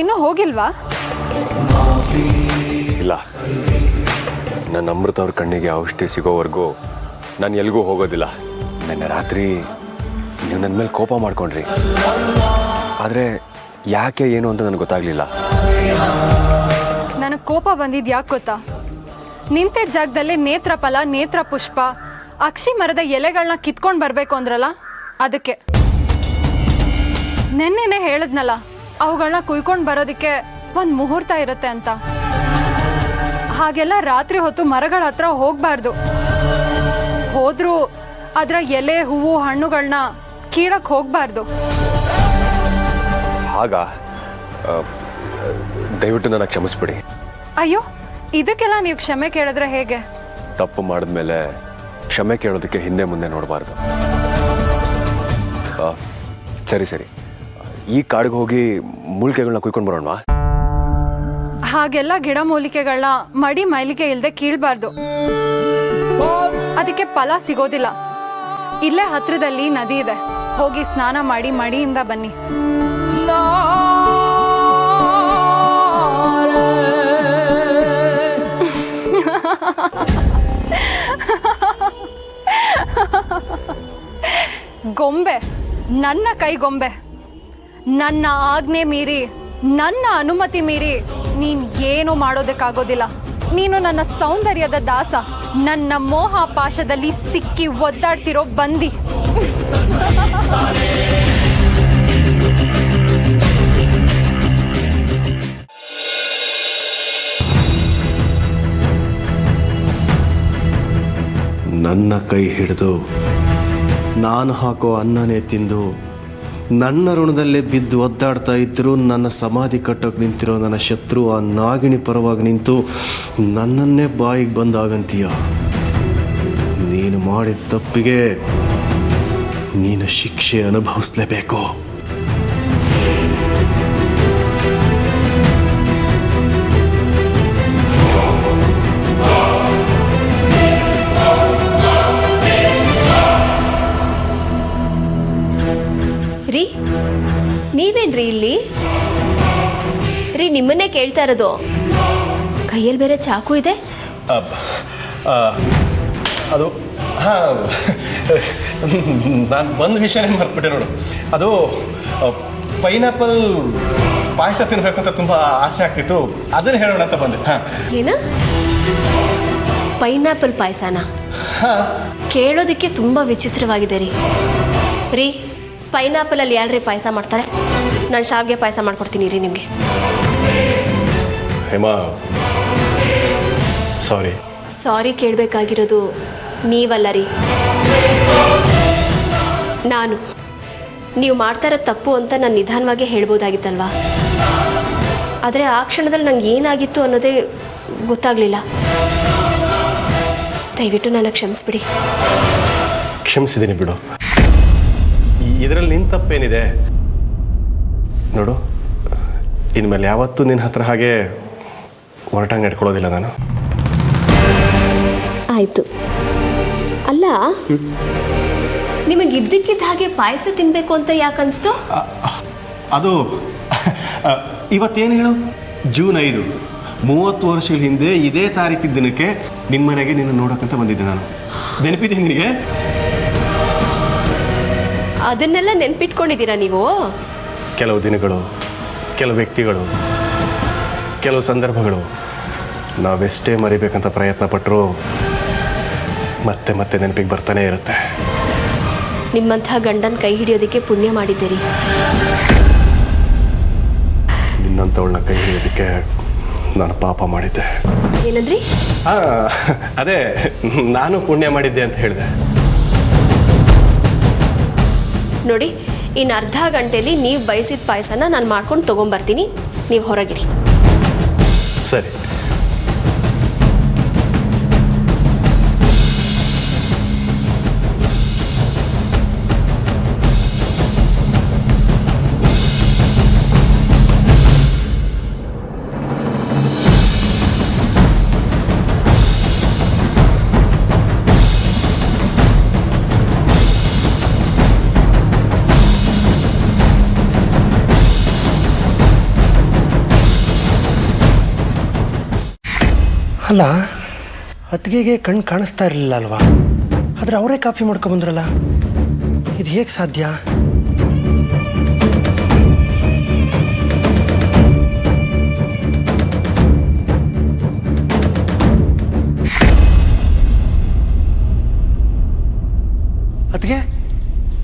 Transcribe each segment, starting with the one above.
ನೀನಿನ್ನೂ ಹೋಗಿಲ್ವಾ? ಇಲ್ಲ, ನನ್ನ ಅಮೃತ ಅವ್ರ ಕಣ್ಣಿಗೆ ಔಷಧಿ ಸಿಗೋವರೆಗೂ ನಾನು ಎಲ್ಲಿಗೂ ಹೋಗೋದಿಲ್ಲ. ನಿನ್ನೆ ರಾತ್ರಿ ನೀವು ನನ್ನ ಮೇಲೆ ಕೋಪ ಮಾಡ್ಕೊಂಡ್ರಿ, ಆದರೆ ಯಾಕೆ ಏನು ಅಂತ ನನಗೆ ಗೊತ್ತಾಗಲಿಲ್ಲ. ನನಗೆ ಕೋಪ ಬಂದಿದ್ದು ಯಾಕೆ ಗೊತ್ತಾ? ನಿಂತಿದ್ದ ಜಾಗದಲ್ಲಿ ನೇತ್ರಫಲ, ನೇತ್ರ ಪುಷ್ಪ, ಅಕ್ಷಿ ಮರದ ಎಲೆಗಳನ್ನ ಕಿತ್ಕೊಂಡು ಬರಬೇಕು ಅಂದ್ರಲ್ಲ, ಅದಕ್ಕೆ. ನೆನ್ನೆನೆ ಹೇಳಿದ್ನಲ್ಲ, ಅವುಗಳನ್ನ ಕುಯ್ಕೊಂಡು ಬರೋದಕ್ಕೆ ಒಂದು ಮುಹೂರ್ತ ಇರುತ್ತೆ ಅಂತ. ಹಾಗೆಲ್ಲ ರಾತ್ರಿ ಹೊತ್ತು ಮರಗಳ ಹತ್ರ ಹೋಗಬಾರ್ದು. ಹೋದ್ರೂ ಅದರ ಎಲೆ, ಹೂವು, ಹಣ್ಣುಗಳನ್ನ ಕೀಳಕ್ಕೆ ಹೋಗಬಾರ್ದು. ಆಗ ದಯವಿಟ್ಟು ನನ್ನ ಕ್ಷಮಿಸ್ಬಿಡಿ. ಅಯ್ಯೋ, ಇದಕ್ಕೆಲ್ಲ ನೀವು ಕ್ಷಮೆ ಕೇಳಿದ್ರೆ ಹೇಗೆ? ತಪ್ಪು ಮಾಡಿದ್ಮೇಲೆ ಕ್ಷಮೆ ಕೇಳೋದಕ್ಕೆ ಹಿಂದೆ ಮುಂದೆ ನೋಡಬಾರ್ದು. ಸರಿ ಸರಿ, ಈ ಕಾಡಿಗೆ ಹೋಗಿ ಮೂಲಿಕೆಗಳನ್ನ ಕುಯ್ಕೊಂಡು ಬರೋಣವಾ? ಹಾಗೆಲ್ಲ ಗಿಡ ಮೂಲಿಕೆಗಳನ್ನ ಮಡಿ ಮೈಲಿಗೆ ಇಲ್ಲದೆ ಕೀಳ್ಬಾರ್ದು. ಅದಕ್ಕೆ ಫಲ ಸಿಗೋದಿಲ್ಲ. ಇಲ್ಲೇ ಹತ್ರದಲ್ಲಿ ನದಿ ಇದೆ, ಹೋಗಿ ಸ್ನಾನ ಮಾಡಿ ಮಡಿಯಿಂದ ಬನ್ನಿ. ಗೊಂಬೆ, ನನ್ನ ಕೈ ಗೊಂಬೆ. ನನ್ನ ಆಜ್ಞೆ ಮೀರಿ, ನನ್ನ ಅನುಮತಿ ಮೀರಿ ನೀನ್ ಏನು ಮಾಡೋದಕ್ಕಾಗೋದಿಲ್ಲ. ನೀನು ನನ್ನ ಸೌಂದರ್ಯದ ದಾಸ, ನನ್ನ ಮೋಹ ಪಾಶದಲ್ಲಿ ಸಿಕ್ಕಿ ಒದ್ದಾಡ್ತಿರೋ ಬಂದಿ. ನನ್ನ ಕೈ ಹಿಡಿದು ನಾನು ಹಾಕೋ ಅನ್ನನೇ ತಿಂದು ನನ್ನ ಋಣದಲ್ಲೇ ಬಿದ್ದು ಒದ್ದಾಡ್ತಾ ಇದ್ದರೂ ನನ್ನ ಸಮಾಧಿ ಕಟ್ಟೋಕೆ ನಿಂತಿರೋ ನನ್ನ ಶತ್ರು ಆ ನಾಗಿಣಿ ಪರವಾಗಿ ನಿಂತು ನನ್ನನ್ನೇ ಬಾಯಿಗೆ ಬಂದಾಗಂತೀಯ. ನೀನು ಮಾಡಿದ ತಪ್ಪಿಗೆ ನೀನು ಶಿಕ್ಷೆ ಅನುಭವಿಸ್ಲೇಬೇಕು. ರೀ, ನೀವೇನ್ರಿ ಇಲ್ಲಿ? ರೀ, ನಿಮ್ಮನ್ನೇ ಕೇಳ್ತಾ ಇರೋದು. ಕೈಯಲ್ಲಿ ಬೇರೆ ಚಾಕು ಇದೆ. ಅದು ಹಾಂ, ನಾನು ಬಂದ ವಿಷಯನೇ ಮರ್ತ್ಬಿಟ್ಟೆ ನೋಡು. ಅದು ಪೈನಾಪಲ್ ಪಾಯಸ ತಿನ್ಬೇಕು ಅಂತ ತುಂಬ ಆಸೆ ಆಗ್ತಿತ್ತು, ಅದನ್ನು ಹೇಳೋಣ ಅಂತ ಬಂದೆ. ಹಾಂ. ಏನ? ಪೈನಾಪಲ್ ಪಾಯಸನ? ಹಾಂ. ಕೇಳೋದಕ್ಕೆ ತುಂಬ ವಿಚಿತ್ರವಾಗಿದೆ ರೀ. ರೀ, ಪೈನಾಪಲಲ್ಲಿ ಯಾರ್ರೀ ಪಾಯಸ ಮಾಡ್ತಾರೆ? ನಾನು ಶಾವಿಗೆ ಪಾಯಸ ಮಾಡ್ಕೊಡ್ತೀನಿ ರೀ ನಿಮಗೆ. ಹೇಮಾ, ಸಾರಿ ಕೇಳಬೇಕಾಗಿರೋದು ನೀವಲ್ಲ ರೀ, ನಾನು. ನೀವು ಮಾಡ್ತಾ ಇರೋದು ತಪ್ಪು ಅಂತ ನಾನು ನಿಧಾನವಾಗಿ ಹೇಳ್ಬೋದಾಗಿತ್ತಲ್ವಾ? ಆದರೆ ಆ ಕ್ಷಣದಲ್ಲಿ ನಂಗೆ ಏನಾಗಿತ್ತು ಅನ್ನೋದೇ ಗೊತ್ತಾಗಲಿಲ್ಲ. ದಯವಿಟ್ಟು ನನ್ನ ಕ್ಷಮಿಸ್ಬಿಡಿ. ಕ್ಷಮಿಸಿದ್ದೀನಿ ಬಿಡು. ಇದರಲ್ಲಿ ನಿನ್ನ ತಪ್ಪೇನಿದೆ? ನೋಡು, ಇನ್ಮೇಲೆ ಯಾವತ್ತೂ ನಿನ್ನ ಹತ್ರ ಹಾಗೆ ಹೊರಟಂಗೆ ಇಟ್ಕೊಳ್ಳೋದಿಲ್ಲ ನಾನು. ಆಯಿತು. ಅಲ್ಲ, ನಿಮಗೆ ಇದ್ದಕ್ಕಿದ್ದ ಹಾಗೆ ಪಾಯಸ ತಿನ್ನಬೇಕು ಅಂತ ಯಾಕೆ ಅನಿಸ್ತು? ಅದು ಇವತ್ತೇನು ಹೇಳು, ಜೂನ್ 5, 30 ವರ್ಷಗಳ ಹಿಂದೆ ಇದೇ ತಾರೀಕಿನ ದಿನಕ್ಕೆ ನಿಮ್ಮ ಮನೆಗೆ ನಿನ್ನ ನೋಡೋಕ್ಕಂತ ಬಂದಿದ್ದೆ ನಾನು. ನೆನಪಿದೆ ನಿನಗೆ? ಅದನ್ನೆಲ್ಲ ನೆನ್ಪಿಟ್ಕೊಂಡಿದ್ದೀರಾ ನೀವು? ಕೆಲವು ದಿನಗಳು, ಕೆಲವು ವ್ಯಕ್ತಿಗಳು, ಕೆಲವು ಸಂದರ್ಭಗಳು ನಾವೆಷ್ಟೇ ಮರಿಬೇಕಂತ ಪ್ರಯತ್ನ ಪಟ್ಟರು ಮತ್ತೆ ಮತ್ತೆ ನೆನಪಿಗೆ ಬರ್ತಾನೆ ಇರುತ್ತೆ. ನಿಮ್ಮಂಥ ಗಂಡನ ಕೈ ಹಿಡಿಯೋದಕ್ಕೆ ಪುಣ್ಯ ಮಾಡಿದ್ದೀರಿ. ನಿನ್ನಂಥವಳನ್ನ ಕೈ ಹಿಡಿಯೋದಕ್ಕೆ ನಾನು ಪಾಪ ಮಾಡಿದ್ದೆ. ಏನಂದ್ರಿ? ಅದೇ, ನಾನು ಪುಣ್ಯ ಮಾಡಿದ್ದೆ ಅಂತ ಹೇಳಿದೆ. ನೋಡಿ, ಇನ್ನು ಅರ್ಧ ಗಂಟೆಯಲ್ಲಿ ನೀವು ಬಯಸಿದ ಪಾಯಸನ ನಾನು ಮಾಡ್ಕೊಂಡು ತೊಗೊಂಬರ್ತೀನಿ. ನೀವು ಹೊರಗಿರಿ. ಸರಿ. ಅಲ್ಲ, ಅತ್ತಿಗೆಗೆ ಕಣ್ಣು ಕಾಣಿಸ್ತಾ ಇರಲಿಲ್ಲ ಅಲ್ವಾ? ಆದರೆ ಅವರೇ ಕಾಫಿ ಮಾಡ್ಕೊಂಬಂದ್ರಲ್ಲ, ಇದು ಹೇಗೆ ಸಾಧ್ಯ? ಅದ್ಕೆ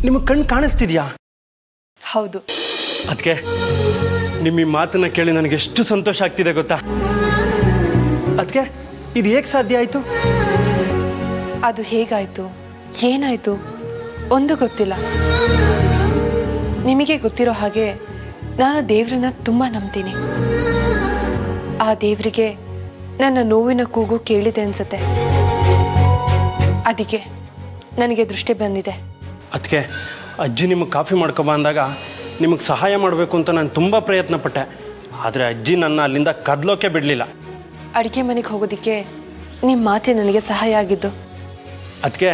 ನಿಮಗೆ ಕಣ್ಣು ಕಾಣಿಸ್ತಿದ್ಯಾ? ಹೌದು. ಅದಕ್ಕೆ ನಿಮ್ಮ ಈ ಮಾತನ್ನ ಕೇಳಿ ನನಗೆ ಎಷ್ಟು ಸಂತೋಷ ಆಗ್ತಿದೆ ಗೊತ್ತಾ? ಅದಕ್ಕೆ ಇದು ಹೇಗೆ ಸಾಧ್ಯ ಆಯಿತು? ಅದು ಹೇಗಾಯಿತು, ಏನಾಯಿತು ಒಂದು ಗೊತ್ತಿಲ್ಲ. ನಿಮಗೆ ಗೊತ್ತಿರೋ ಹಾಗೆ ನಾನು ದೇವ್ರನ್ನ ತುಂಬ ನಂಬ್ತೀನಿ. ಆ ದೇವರಿಗೆ ನನ್ನ ನೋವಿನ ಕೂಗು ಕೇಳಿದೆ ಅನ್ಸುತ್ತೆ. ಅದಕ್ಕೆ ನನಗೆ ದೃಷ್ಟಿ ಬಂದಿದೆ. ಅದಕ್ಕೆ ಅಜ್ಜಿ ನಿಮಗೆ ಕಾಫಿ ಮಾಡ್ಕೊಬ ಅಂದಾಗ ನಿಮಗೆ ಸಹಾಯ ಮಾಡಬೇಕು ಅಂತ ನಾನು ತುಂಬ ಪ್ರಯತ್ನ ಪಟ್ಟೆ. ಆದರೆ ಅಜ್ಜಿ ನನ್ನ ಅಲ್ಲಿಂದ ಕದಲೋಕೆ ಬಿಡಲಿಲ್ಲ. ಅಡುಗೆ ಮನೆಗೆ ಹೋಗೋದಕ್ಕೆ ನಿಮ್ಮ ಮಾತೆ ನನಗೆ ಸಹಾಯ ಆಗಿದ್ದು. ಅದಕ್ಕೆ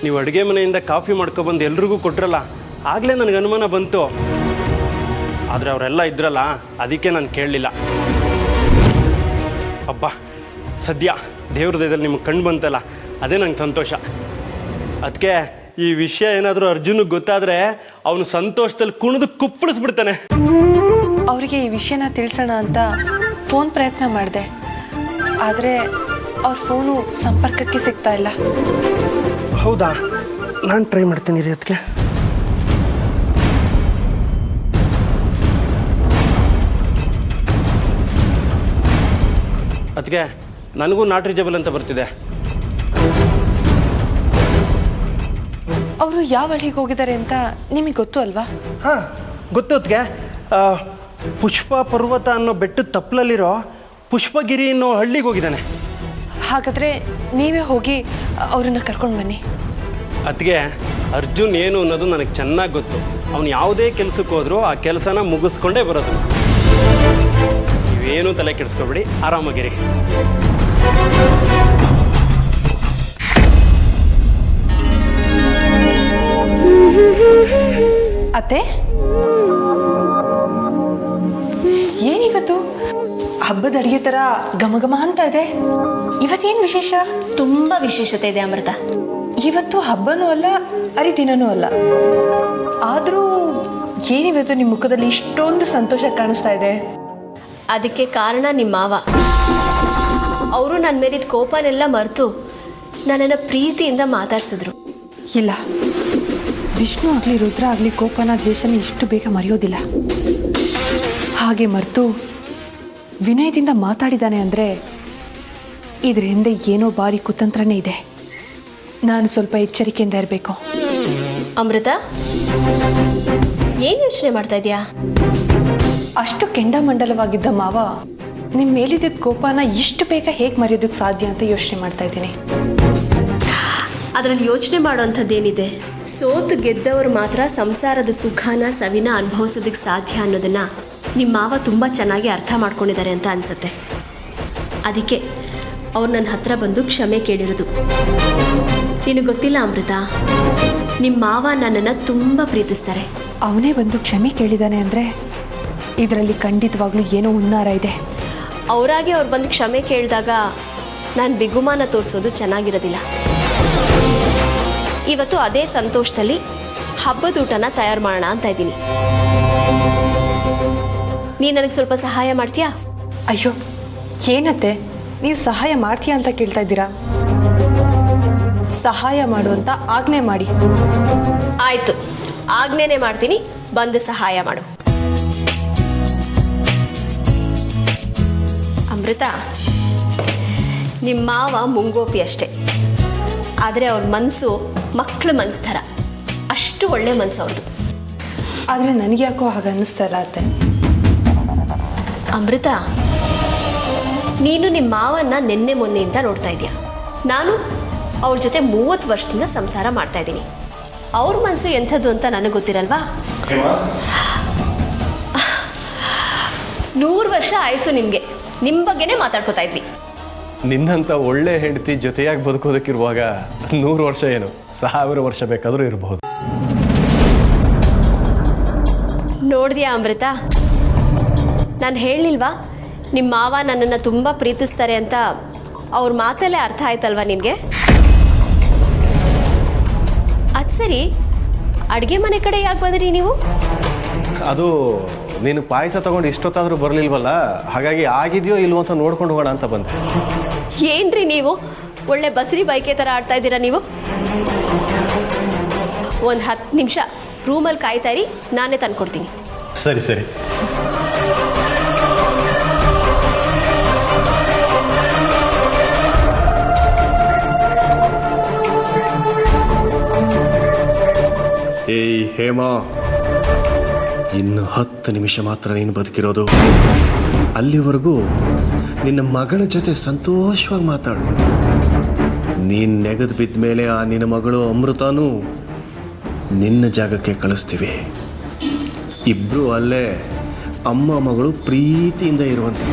ನೀವು ಅಡುಗೆ ಮನೆಯಿಂದ ಕಾಫಿ ಮಾಡ್ಕೊಬಂದು ಎಲ್ರಿಗೂ ಕೊಟ್ರಲ್ಲ, ಆಗಲೇ ನನಗೆ ಅನುಮಾನ ಬಂತು. ಆದರೆ ಅವರೆಲ್ಲ ಇದ್ರಲ್ಲ, ಅದಕ್ಕೆ ನಾನು ಕೇಳಲಿಲ್ಲ. ಅಬ್ಬಾ, ಸದ್ಯ ದೇವ್ರ ದಯದಲ್ಲಿ ನಿಮಗೆ ಕಂಡು ಬಂತಲ್ಲ, ಅದೇ ನಂಗೆ ಸಂತೋಷ. ಅದಕ್ಕೆ ಈ ವಿಷಯ ಏನಾದರೂ ಅರ್ಜುನಿಗೆ ಗೊತ್ತಾದರೆ ಅವನು ಸಂತೋಷದಲ್ಲಿ ಕುಣಿದು ಕುಪ್ಪಳಿಸ್ಬಿಡ್ತಾನೆ. ಅವರಿಗೆ ಈ ವಿಷಯನ ತಿಳಿಸೋಣ ಅಂತ ಫೋನ್ ಪ್ರಯತ್ನ ಮಾಡಿದೆ, ಆದರೆ ಅವ್ರ ಫೋನು ಸಂಪರ್ಕಕ್ಕೆ ಸಿಗ್ತಾ ಇಲ್ಲ. ಹೌದಾ? ನಾನು ಟ್ರೈ ಮಾಡ್ತೀನಿ ರೀ. ಅದಕ್ಕೆ ಅದಕ್ಕೆ ನನಗೂ ನಾಟ್ ರೀಚಬಲ್ ಅಂತ ಬರ್ತಿದೆ. ಅವರು ಯಾವ ಹಳ್ಳಿಗೆ ಹೋಗಿದ್ದಾರೆ ಅಂತ ನಿಮಗೆ ಗೊತ್ತು ಅಲ್ವಾ? ಹಾಂ, ಗೊತ್ತು. ಅದಕ್ಕೆ ಪುಷ್ಪ ಪರ್ವತ ಅನ್ನೋ ಬೆಟ್ಟದ ತಪ್ಪಲಲ್ಲಿರೋ ಪುಷ್ಪಗಿರಿ ಅನ್ನೋ ಹಳ್ಳಿಗೆ ಹೋಗಿದ್ದಾನೆ. ಹಾಗಾದರೆ ನೀವೇ ಹೋಗಿ ಅವರನ್ನು ಕರ್ಕೊಂಡು ಬನ್ನಿ. ಅದಕ್ಕೆ ಅರ್ಜುನ್ ಏನು ಅನ್ನೋದು ನನಗೆ ಚೆನ್ನಾಗಿ ಗೊತ್ತು. ಅವನು ಯಾವುದೇ ಕೆಲಸಕ್ಕೆ ಹೋದರೂ ಆ ಕೆಲಸನ ಮುಗಿಸ್ಕೊಂಡೇ ಬರೋದು. ನೀವೇನು ತಲೆ ಕೆಡಿಸ್ಕೊಬೇಡಿ, ಆರಾಮಾಗಿರಿ. ಅತ್ತೆ, ಏನಿವತ್ತು ಹಬ್ಬದ ಅಡುಗೆ ಥರ ಘಮಘಮ ಅಂತ ಇದೆ. ಇವತ್ತೇನು ವಿಶೇಷ? ತುಂಬ ವಿಶೇಷತೆ ಇದೆ ಅಮೃತ. ಇವತ್ತು ಹಬ್ಬನೂ ಅಲ್ಲ, ಹರಿದಿನನೂ ಅಲ್ಲ. ಆದರೂ ಏನಿವತ್ತು ನಿಮ್ಮ ಮುಖದಲ್ಲಿ ಇಷ್ಟೊಂದು ಸಂತೋಷ ಕಾಣಿಸ್ತಾ ಇದೆ? ಅದಕ್ಕೆ ಕಾರಣ ನಿಮ್ಮ ಮಾವ. ಅವರು ನನ್ನ ಮೇಲಿದ್ದ ಕೋಪನೆಲ್ಲ ಮರೆತು ನನ್ನನ್ನು ಪ್ರೀತಿಯಿಂದ ಮಾತಾಡ್ಸಿದ್ರು. ಇಲ್ಲ, ವಿಷ್ಣು ಆಗಲಿ ರುದ್ರ ಆಗಲಿ ಕೋಪನ ದ್ವೇಷನ ಇಷ್ಟು ಬೇಗ ಮರೆಯೋದಿಲ್ಲ. ಹಾಗೆ ಮರೆತು ವಿನಯದಿಂದ ಮಾತಾಡಿದ್ದಾನೆ ಅಂದರೆ ಇದ್ರ ಹಿಂದೆ ಏನೋ ಭಾರಿ ಕುತಂತ್ರನೇ ಇದೆ. ನಾನು ಸ್ವಲ್ಪ ಎಚ್ಚರಿಕೆಯಿಂದ ಇರಬೇಕು. ಅಮೃತ, ಏನು ಯೋಚನೆ ಮಾಡ್ತಾ ಇದೆಯಾ? ಅಷ್ಟು ಕೆಂಡಮಂಡಲವಾಗಿದ್ದ ಮಾವ ನಿಮ್ಮ ಮೇಲಿದ್ದ ಕೋಪನ ಇಷ್ಟು ಬೇಗ ಹೇಗೆ ಮರೆಯೋದಕ್ಕೆ ಸಾಧ್ಯ ಅಂತ ಯೋಚನೆ ಮಾಡ್ತಾ ಇದ್ದೀನಿ. ಅದರಲ್ಲಿ ಯೋಚನೆ ಮಾಡೋವಂಥದ್ದೇನಿದೆ? ಸೋತು ಗೆದ್ದವರು ಮಾತ್ರ ಸಂಸಾರದ ಸುಖನ ಸವಿನ ಅನುಭವಿಸೋದಕ್ಕೆ ಸಾಧ್ಯ ಅನ್ನೋದನ್ನು ನಿಮ್ಮ ಮಾವ ತುಂಬ ಚೆನ್ನಾಗಿ ಅರ್ಥ ಮಾಡ್ಕೊಂಡಿದ್ದಾರೆ ಅಂತ ಅನಿಸುತ್ತೆ. ಅದಕ್ಕೆ ಅವ್ರು ನನ್ನ ಹತ್ರ ಬಂದು ಕ್ಷಮೆ ಕೇಳಿರೋದು. ನಿನಗೆ ಗೊತ್ತಿಲ್ಲ ಅಮೃತ, ನಿಮ್ಮ ಮಾವ ನನ್ನನ್ನು ತುಂಬ ಪ್ರೀತಿಸ್ತಾರೆ. ಅವನೇ ಬಂದು ಕ್ಷಮೆ ಕೇಳಿದ್ದಾನೆ ಅಂದರೆ ಇದರಲ್ಲಿ ಖಂಡಿತವಾಗ್ಲೂ ಏನೋ ಹುನ್ನಾರ ಇದೆ. ಅವರಾಗಿ ಅವ್ರು ಬಂದು ಕ್ಷಮೆ ಕೇಳಿದಾಗ ನಾನು ಬಿಗುಮಾನ ತೋರಿಸೋದು ಚೆನ್ನಾಗಿರೋದಿಲ್ಲ. ಇವತ್ತು ಅದೇ ಸಂತೋಷದಲ್ಲಿ ಹಬ್ಬದ ಊಟನ ತಯಾರು ಮಾಡೋಣ ಅಂತ ಇದ್ದೀನಿ. ನೀನು ನನಗೆ ಸ್ವಲ್ಪ ಸಹಾಯ ಮಾಡ್ತೀಯಾ? ಅಯ್ಯೋ, ಏನತ್ತೆ ನೀವು ಸಹಾಯ ಮಾಡ್ತೀಯಾ ಅಂತ ಕೇಳ್ತಾ ಇದ್ದೀರಾ? ಸಹಾಯ ಮಾಡುವಂತ ಆಜ್ಞೆ ಮಾಡಿ. ಆಯಿತು, ಆಜ್ಞೆನೇ ಮಾಡ್ತೀನಿ, ಬಂದು ಸಹಾಯ ಮಾಡು. ಅಮೃತ, ನಿಮ್ಮ ಮಾವ ಮುಂಗೋಪಿ ಅಷ್ಟೆ, ಆದರೆ ಅವ್ರ ಮನಸ್ಸು ಮಕ್ಕಳ ಮನಸ್ಸು ಥರ. ಅಷ್ಟು ಒಳ್ಳೆ ಮನಸ್ಸು ಅವ್ರದ್ದು. ಆದರೆ ನನಗೆ ಯಾಕೋ ಹಾಗೆ ಅನ್ನಿಸ್ತಾ ಇಲ್ಲ ಅತ್ತೆ. ಅಮೃತ, ನೀನು ನಿಮ್ಮ ಮಾವನ್ನ ನಿನ್ನೆ ಮೊನ್ನೆಯಿಂದ ನೋಡ್ತಾ ಇದೀಯ. ನಾನು ಅವ್ರ ಜೊತೆ 30 ವರ್ಷದಿಂದ ಸಂಸಾರ ಮಾಡ್ತಾ ಇದ್ದೀನಿ. ಅವ್ರ ಮನಸ್ಸು ಎಂಥದ್ದು ಅಂತ ನನಗೆ ಗೊತ್ತಿರಲ್ವಾ? 100 ವರ್ಷ ಆಯಸ್ಸು ನಿಮಗೆ. ನಿಮ್ಮ ಬಗ್ಗೆನೇ ಮಾತಾಡ್ಕೋತಾ ಇದ್ವಿ. ನಿನ್ನಂಥ ಒಳ್ಳೆ ಹೆಂಡತಿ ಜೊತೆಯಾಗಿ ಬದುಕೋದಕ್ಕಿರುವಾಗ 100 ವರ್ಷ ಏನು, 1000 ವರ್ಷ ಬೇಕಾದರೂ ಇರಬಹುದು. ನೋಡಿದ್ಯಾ ಅಮೃತ, ನಾನು ಹೇಳಲಿಲ್ವಾ ನಿಮ್ಮ ಮಾವ ನನ್ನನ್ನು ತುಂಬ ಪ್ರೀತಿಸ್ತಾರೆ ಅಂತ? ಅವ್ರ ಮಾತಲ್ಲೇ ಅರ್ಥ ಆಯ್ತಲ್ವಾ ನಿನಗೆ? ಅದು ಸರಿ, ಅಡುಗೆ ಮನೆ ಕಡೆ ಯಾಕೆ ಬಂದ್ರಿ ನೀವು? ಅದು ನೀನು ಪಾಯಸ ತಗೊಂಡು ಇಷ್ಟೊತ್ತಾದರೂ ಬರಲಿಲ್ವಲ್ಲ, ಹಾಗಾಗಿ ಆಗಿದೆಯೋ ಇಲ್ವೋ ಅಂತ ನೋಡ್ಕೊಂಡು ಹೋಗೋಣ ಅಂತ ಬಂದೆ. ಏನ್ರಿ ನೀವು ಒಳ್ಳೆ ಬಸರಿ ಬೈಕೆ ಥರ ಆಡ್ತಾ ಇದ್ದೀರಾ ನೀವು? ಒಂದು 10 ನಿಮಿಷ ರೂಮಲ್ಲಿ ಕಾಯ್ತಾ ಇರಿ, ನಾನೇ ತಂದ್ಕೊಡ್ತೀನಿ. ಸರಿ ಸರಿ. ಏಯ್ ಹೇಮಾ, ಇನ್ನು 10 ನಿಮಿಷ ಮಾತ್ರ ನೀನು ಬದುಕಿರೋದು. ಅಲ್ಲಿವರೆಗೂ ನಿನ್ನ ಮಗಳ ಜೊತೆ ಸಂತೋಷವಾಗಿ ಮಾತಾಡು. ನೀನು ನೆಗೆದು ಬಿದ್ದ ಮೇಲೆ ಆ ನಿನ್ನ ಮಗಳು ಅಮೃತನೂ ನಿನ್ನ ಜಾಗಕ್ಕೆ ಕಳಿಸ್ತೀವಿ. ಇಬ್ಬರು ಅಲ್ಲೇ ಅಮ್ಮ ಮಗಳು ಪ್ರೀತಿಯಿಂದ ಇರುವಂತೆ.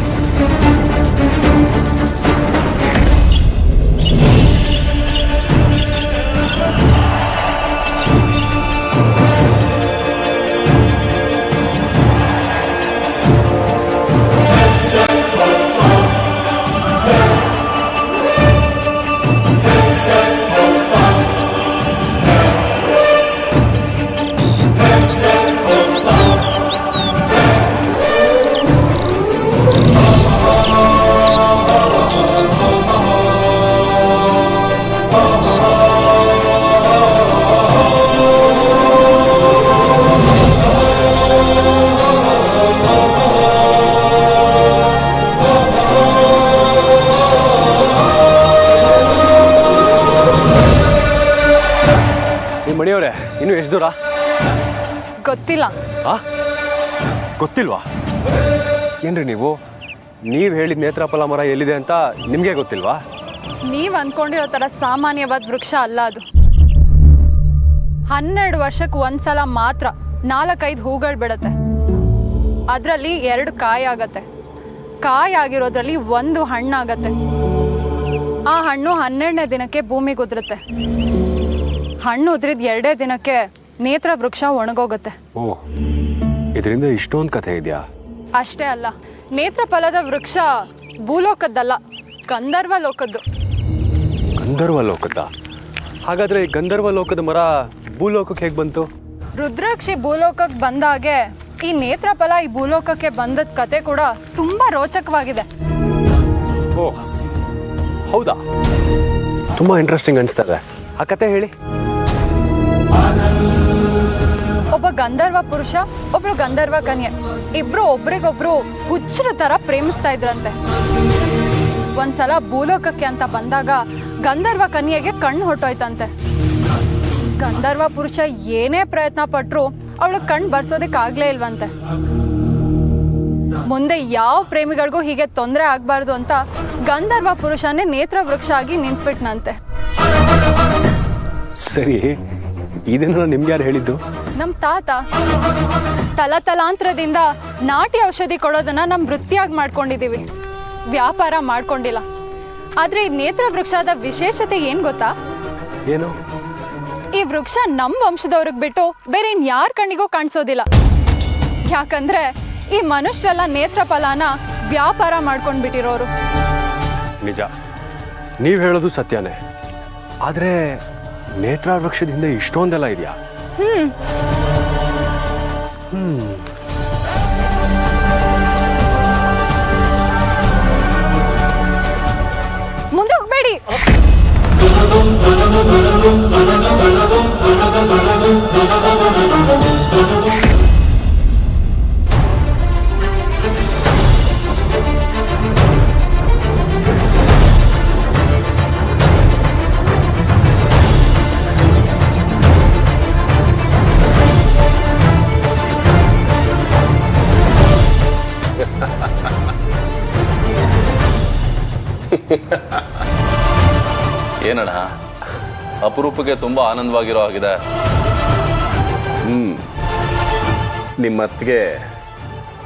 ಮಣಿಯವರೇ, ಇನ್ನು ಎಷ್ಟು ದೂರ? ಗೊತ್ತಿಲ್ಲ. ಗೊತ್ತಿಲ್ವಾ? ಏನ್ರಿ ನೀವು ಹೇಳಿದ ನೇತ್ರಫಲ ಮರ ಎಲ್ಲಿದೆ ಅಂತ ನಿಮಗೆ ಗೊತ್ತಿಲ್ವಾ? ನೀವು ಅಂದ್ಕೊಂಡಿರೋ ಥರ ಸಾಮಾನ್ಯವಾದ ವೃಕ್ಷ ಅಲ್ಲ ಅದು. 12 ವರ್ಷಕ್ಕೆ ಒಂದ್ಸಲ ಮಾತ್ರ 4-5 ಹೂಗಳು ಬಿಡುತ್ತೆ. ಅದರಲ್ಲಿ 2 ಕಾಯಿ ಆಗತ್ತೆ. ಕಾಯಿ ಆಗಿರೋದ್ರಲ್ಲಿ 1 ಹಣ್ಣಾಗತ್ತೆ. ಆ ಹಣ್ಣು 12ನೇ ದಿನಕ್ಕೆ ಭೂಮಿಗೆ ಉದುರುತ್ತೆ. ಹಣ್ಣು ಉದ್ರಿದ 2 ದಿನಕ್ಕೆ ನೇತ್ರ ವೃಕ್ಷ ಒಣಗೋಗುತ್ತೆ. ಓ, ಇದರಿಂದ ಇಷ್ಟೊಂದು ಕಥೆ ಇದೆಯಾ? ಅಷ್ಟೇ ಅಲ್ಲ, ನೇತ್ರಫಲದ ವೃಕ್ಷ ಭೂಲೋಕದ್ದಲ್ಲ, ಗಂಧರ್ವ ಲೋಕದ್ದು. ಗಂಧರ್ವ ಲೋಕದ? ಹಾಗಾದ್ರೆ ಈ ಗಂಧರ್ವ ಲೋಕದ ಮರ ಭೂಲೋಕಕ್ಕೆ ಹೇಗೆ ಬಂತು? ರುದ್ರಾಕ್ಷಿ ಭೂಲೋಕಕ್ಕೆ ಬಂದಾಗೆ ಈ ನೇತ್ರಫಲ ಈ ಭೂಲೋಕಕ್ಕೆ ಬಂದದ ಕತೆ ಕೂಡ ತುಂಬಾ ರೋಚಕವಾಗಿದೆ. ಓ ಹೌದಾ? ತುಂಬಾ ಇಂಟ್ರೆಸ್ಟಿಂಗ್ ಅನಿಸ್ತಾ ಇದೆ. ಆ ಕತೆ ಹೇಳಿ. ಒಬ್ಬ ಗಂಧರ್ವ ಪುರುಷ, ಒಬ್ಳು ಗಂಧರ್ವ ಕನ್ಯೆ, ಇಬ್ರು ಒಬ್ರಿಗೊಬ್ರು ಹುಚ್ಚರ ತರ ಪ್ರೇಮಿಸ್ತಾ ಇದ್ರಂತೆ. ಒಂದ್ಸಲ ಭೂಲೋಕಕ್ಕೆ ಅಂತ ಬಂದಾಗ ಗಂಧರ್ವ ಕನ್ಯೆಗೆ ಕಣ್ಣು ಹೊಟ್ಟೋಯ್ತಂತೆ. ಗಂಧರ್ವ ಪುರುಷ ಏನೇ ಪ್ರಯತ್ನ ಪಟ್ರು ಅವಳು ಕಣ್ಣು ಬರ್ಸೋದಕ್ಕಾಗ್ಲೇ ಇಲ್ವಂತೆ. ಮುಂದೆ ಯಾವ ಪ್ರೇಮಿಗಳಿಗೂ ಹೀಗೆ ತೊಂದರೆ ಆಗ್ಬಾರ್ದು ಅಂತ ಗಂಧರ್ವ ಪುರುಷನೇ ನೇತ್ರ ವೃಕ್ಷ ಆಗಿ ನಿಂತ್ಬಿಟ್ನಂತೆ. ಸರಿ, ಇದನ್ನು ನಿಮ್ಗೆ ಯಾರು ಹೇಳಿದ್ದು? ನಮ್ಮ ತಾತ. ತಲಾಂತರದಿಂದ ನಾಟಿ ಔಷಧಿ ಕೊಡೋದನ್ನ ನಮ್ಮ ವೃತ್ತಿಯಾಗಿ ಮಾಡ್ಕೊಂಡಿದ್ದೀವಿ, ವ್ಯಾಪಾರ ಮಾಡ್ಕೊಂಡಿಲ್ಲ. ಆದ್ರೆ ಈ ನೇತ್ರ ವೃಕ್ಷದ ವಿಶೇಷತೆ ಏನ್ ಗೊತ್ತಾ? ಏನು? ಈ ವೃಕ್ಷ ನಮ್ಮ ವಂಶದವ್ರಿಗೆ ಬಿಟ್ಟು ಬೇರೆ ಇನ್ಯಾರ ಕಣ್ಣಿಗೂ ಕಾಣಿಸೋದಿಲ್ಲ. ಯಾಕಂದ್ರೆ ಈ ಮನುಷ್ಯರೆಲ್ಲ ನೇತ್ರಫಲನ ವ್ಯಾಪಾರ ಮಾಡ್ಕೊಂಡ್ಬಿಟ್ಟಿರೋರು. ನಿಜ, ನೀವು ಹೇಳೋದು ಸತ್ಯನೇ. ಆದ್ರೆ ನೇತ್ರ ವೃಕ್ಷದಿಂದ ಇಷ್ಟೊಂದೆಲ್ಲ ಇದೆಯಾ? ಮುಂದೆ ಹೋಗ್ಬೇಡಿ. ಏನಣ್ಣ, ಅಪರೂಪಕ್ಕೆ ತುಂಬಾ ಆನಂದವಾಗಿರೋ ಆಗಿದೆ. ನಿಮ್ಮ ಅತ್ತಿಗೆ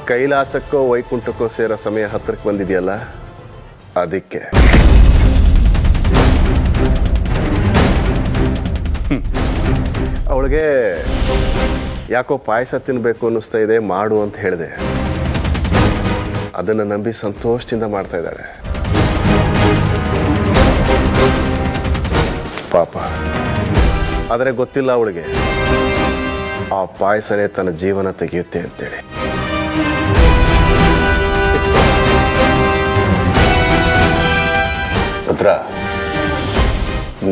ಕೈಲಾಸಕ್ಕೋ ವೈಕುಂಠಕ್ಕೋ ಸೇರೋ ಸಮಯ ಹತ್ತಿರಕ್ಕೆ ಬಂದಿದೆಯಲ್ಲ, ಅದಕ್ಕೆ. ಅವಳಿಗೆ ಯಾಕೋ ಪಾಯಸ ತಿನ್ನಬೇಕು ಅನ್ನಿಸ್ತಾ ಇದೆ, ಮಾಡು ಅಂತ ಹೇಳಿದೆ. ಅದನ್ನು ನಂಬಿ ಸಂತೋಷದಿಂದ ಮಾಡ್ತಾ ಇದ್ದಾಳೆ. ಪಾಪ, ಆದರೆ ಗೊತ್ತಿಲ್ಲ ಅವಳಿಗೆ ಆ ಪಾಯಸನೇ ತನ್ನ ಜೀವನ ತೆಗೆಯುತ್ತೆ ಅಂತೇಳಿ. ರುದ್ರ,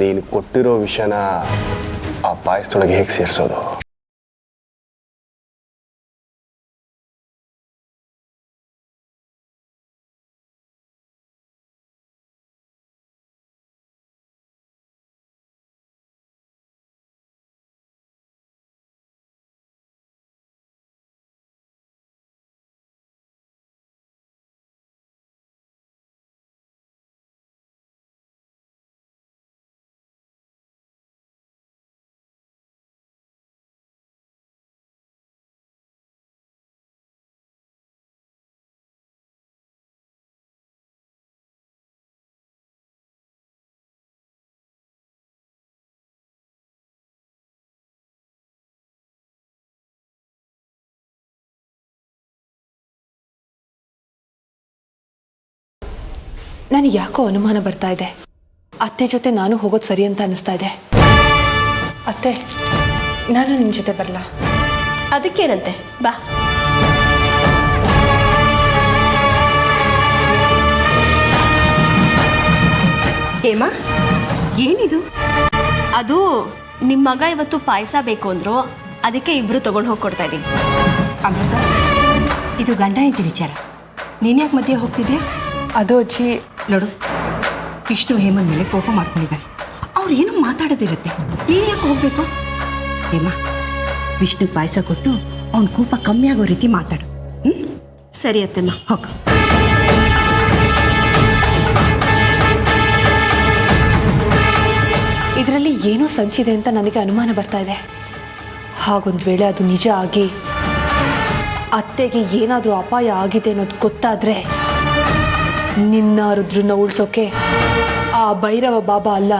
ನೀನು ಕೊಟ್ಟಿರೋ ವಿಷಯನ ಆ ಪಾಯಸದೊಳಗೆ ಹೇಗೆ ಸೇರಿಸೋದು? ನನಗೆ ಯಾಕೋ ಅನುಮಾನ ಬರ್ತಾ ಇದೆ. ಅತ್ತೆ ಜೊತೆ ನಾನು ಹೋಗೋದು ಸರಿ ಅಂತ ಅನಿಸ್ತಾ ಇದೆ. ಅತ್ತೆ, ನಾನು ನಿಮ್ಮ ಜೊತೆ ಬರಲ್ಲ. ಅದಕ್ಕೇನಂತೆ, ಬಾ. ಹೇಮಾ, ಏನಿದು? ಅದು ನಿಮ್ಮ ಮಗ ಇವತ್ತು ಪಾಯಸ ಬೇಕು ಅಂದ್ರು, ಅದಕ್ಕೆ ಇಬ್ರು ತಗೊಂಡು ಹೋಗಿ ಕೊಡ್ತಾ ಇದ್ದೀನಿ. ಅಮೃತ, ಇದು ಗಂಡ ಹೆಂಡತಿ ವಿಚಾರ. ನೀನ್ಯಾಕೆ ಮಧ್ಯೆ ಹೋಗ್ತಿದ್ಯಾ? ಅದು ಅಜ್ಜಿ, ನೋಡು, ವಿಷ್ಣು ಹೇಮನ್ ಮೇಲೆ ಕೋಪ ಮಾಡ್ಕೊಂಡಿದ್ದಾರೆ. ಅವ್ರು ಏನೋ ಮಾತಾಡೋದಿರುತ್ತೆ, ನೀನು ಯಾಕೆ ಹೋಗ್ಬೇಕು? ಹೇಮಾ, ವಿಷ್ಣು ಪಾಯಸ ಕೊಟ್ಟು ಅವ್ನ ಕೋಪ ಕಮ್ಮಿ ಆಗೋ ರೀತಿ ಮಾತಾಡು. ಸರಿ ಅತ್ತೆಮ್ಮ, ಹೋಗ. ಇದರಲ್ಲಿ ಏನೋ ಸಂಚಿದೆ ಅಂತ ನನಗೆ ಅನುಮಾನ ಬರ್ತಾ ಇದೆ. ಹಾಗೊಂದು ವೇಳೆ ಅದು ನಿಜ ಆಗಿ ಅತ್ತೆಗೆ ಏನಾದರೂ ಅಪಾಯ ಆಗಿದೆ ಅನ್ನೋದು ಗೊತ್ತಾದರೆ ನಿನ್ನ ರುದ್ರನ್ನ ಉಳಿಸೋಕೆ ಆ ಭೈರವ ಬಾಬಾ ಅಲ್ಲ,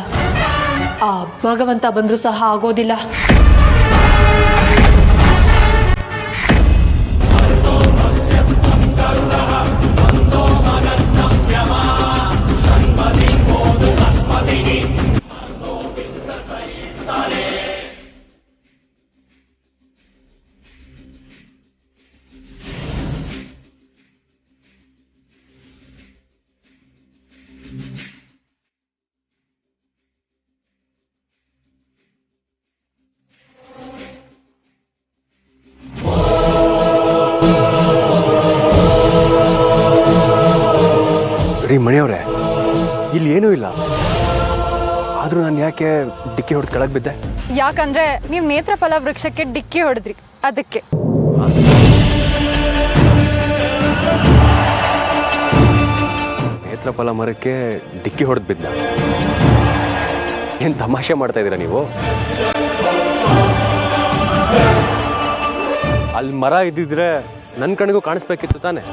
ಆ ಭಗವಂತ ಬಂದರೂ ಸಹ ಆಗೋದಿಲ್ಲ. ರೀ ಮಣಿಯವ್ರೆ, ಇಲ್ಲಿ ಏನೂ ಇಲ್ಲ. ಆದರೂ ನಾನು ಯಾಕೆ ಡಿಕ್ಕಿ ಹೊಡೆದು ಕೆಳಗೆ ಬಿದ್ದೆ? ಯಾಕಂದ್ರೆ ನೀವು ನೇತ್ರಫಲ ವೃಕ್ಷಕ್ಕೆ ಡಿಕ್ಕಿ ಹೊಡೆದ್ರಿ, ಅದಕ್ಕೆ. ನೇತ್ರಫಲ ಮರಕ್ಕೆ ಡಿಕ್ಕಿ ಹೊಡೆದು ಬಿದ್ದ? ಏನು ತಮಾಷೆ ಮಾಡ್ತಾ ಇದ್ದೀರಾ ನೀವು? ಅಲ್ಲಿ ಮರ ಇದ್ದಿದ್ರೆ ನನ್ನ ಕಣ್ಣಿಗೂ ಕಾಣಿಸ್ಬೇಕಿತ್ತು ತಾನೆ.